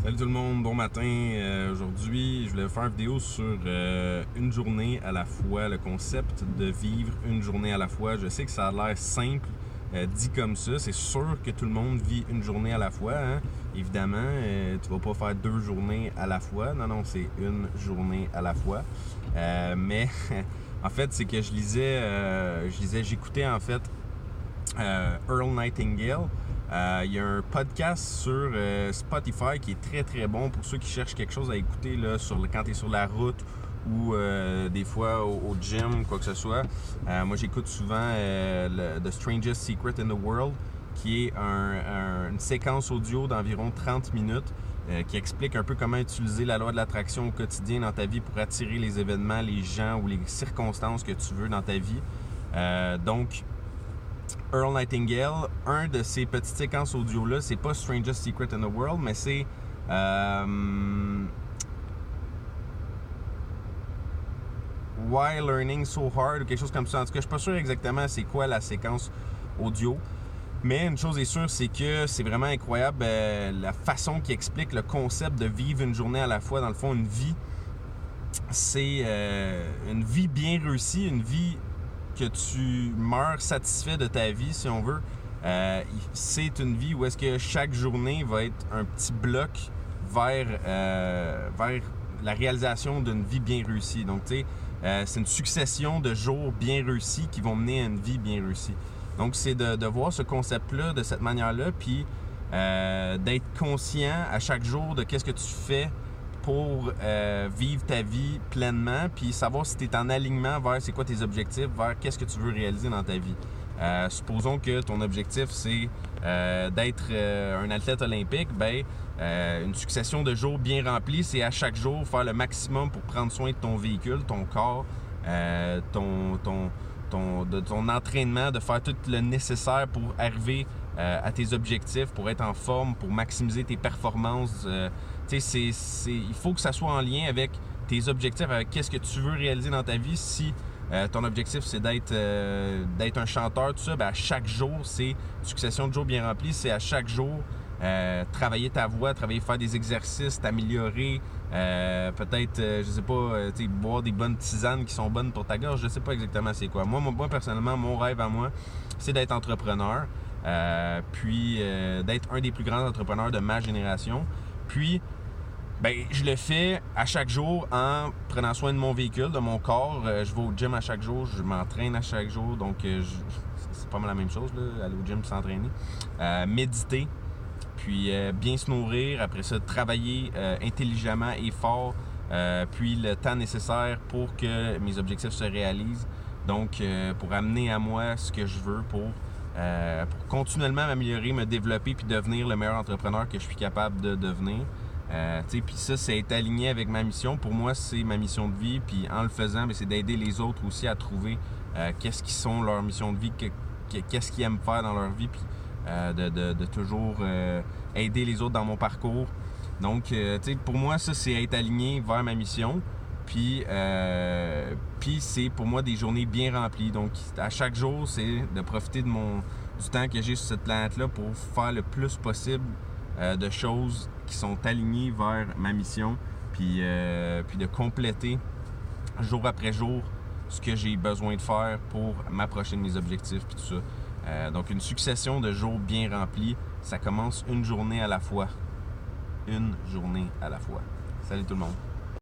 Salut tout le monde, bon matin. Aujourd'hui, je voulais faire une vidéo sur une journée à la fois, le concept de vivre une journée à la fois. Je sais que ça a l'air simple, dit comme ça. C'est sûr que tout le monde vit une journée à la fois, hein? Évidemment, tu vas pas faire 2 journées à la fois. Non, c'est une journée à la fois. Mais en fait, c'est que j'écoutais en fait Earl Nightingale. Il y a un podcast sur Spotify qui est très très bon pour ceux qui cherchent quelque chose à écouter là, quand tu es sur la route ou des fois au gym, quoi que ce soit. Moi j'écoute souvent The Strangest Secret in the World, qui est une séquence audio d'environ 30 minutes qui explique un peu comment utiliser la loi de l'attraction au quotidien dans ta vie pour attirer les événements, les gens ou les circonstances que tu veux dans ta vie. Donc, Earl Nightingale, un de ces petites séquences audio-là, c'est pas Strangest Secret in the World, mais c'est Why Learning So Hard ou quelque chose comme ça. En tout cas, je suis pas sûr exactement c'est quoi la séquence audio. Mais une chose est sûre, c'est que c'est vraiment incroyable la façon qu'il explique le concept de vivre une journée à la fois. Dans le fond, une vie, c'est une vie bien réussie, une vie que tu meurs satisfait de ta vie, si on veut. C'est une vie où est-ce que chaque journée va être un petit bloc vers la réalisation d'une vie bien réussie. Donc, tu sais, c'est une succession de jours bien réussis qui vont mener à une vie bien réussie. Donc, c'est de voir ce concept-là de cette manière-là, puis d'être conscient à chaque jour de qu'est-ce que tu fais pour vivre ta vie pleinement, puis savoir si tu es en alignement vers c'est quoi tes objectifs, vers qu'est-ce que tu veux réaliser dans ta vie. Supposons que ton objectif, c'est d'être un athlète olympique, une succession de jours bien remplis, c'est à chaque jour faire le maximum pour prendre soin de ton véhicule, ton corps, de ton entraînement, de faire tout le nécessaire pour arriver à tes objectifs, pour être en forme, pour maximiser tes performances. Il faut que ça soit en lien avec tes objectifs, avec qu'est-ce que tu veux réaliser dans ta vie. Si ton objectif, c'est d'être un chanteur, tout ça, à chaque jour, c'est une succession de jours bien remplis. C'est à chaque jour travailler ta voix, faire des exercices, t'améliorer, peut-être, je sais pas, boire des bonnes tisanes qui sont bonnes pour ta gorge. Je sais pas exactement c'est quoi. Moi, personnellement, mon rêve à moi, c'est d'être entrepreneur, puis d'être un des plus grands entrepreneurs de ma génération. Puis, je le fais à chaque jour en prenant soin de mon véhicule, de mon corps. Je vais au gym à chaque jour, je m'entraîne à chaque jour, donc c'est pas mal la même chose, là, aller au gym, s'entraîner. Méditer, puis bien se nourrir, après ça, travailler intelligemment et fort, puis le temps nécessaire pour que mes objectifs se réalisent. Donc, pour amener à moi ce que je veux pour continuellement m'améliorer, me développer, puis devenir le meilleur entrepreneur que je suis capable de devenir. Puis ça, c'est être aligné avec ma mission. Pour moi, c'est ma mission de vie. Puis en le faisant, c'est d'aider les autres aussi à trouver qu'est-ce qui sont leurs missions de vie, qu'est-ce qu'ils aiment faire dans leur vie, puis de toujours aider les autres dans mon parcours. Donc, pour moi, ça, c'est être aligné vers ma mission. Puis c'est pour moi des journées bien remplies. Donc, à chaque jour, c'est de profiter du temps que j'ai sur cette planète-là pour faire le plus possible de choses qui sont alignées vers ma mission, puis de compléter jour après jour ce que j'ai besoin de faire pour m'approcher de mes objectifs, puis tout ça. Donc, une succession de jours bien remplis, ça commence une journée à la fois. Une journée à la fois. Salut tout le monde.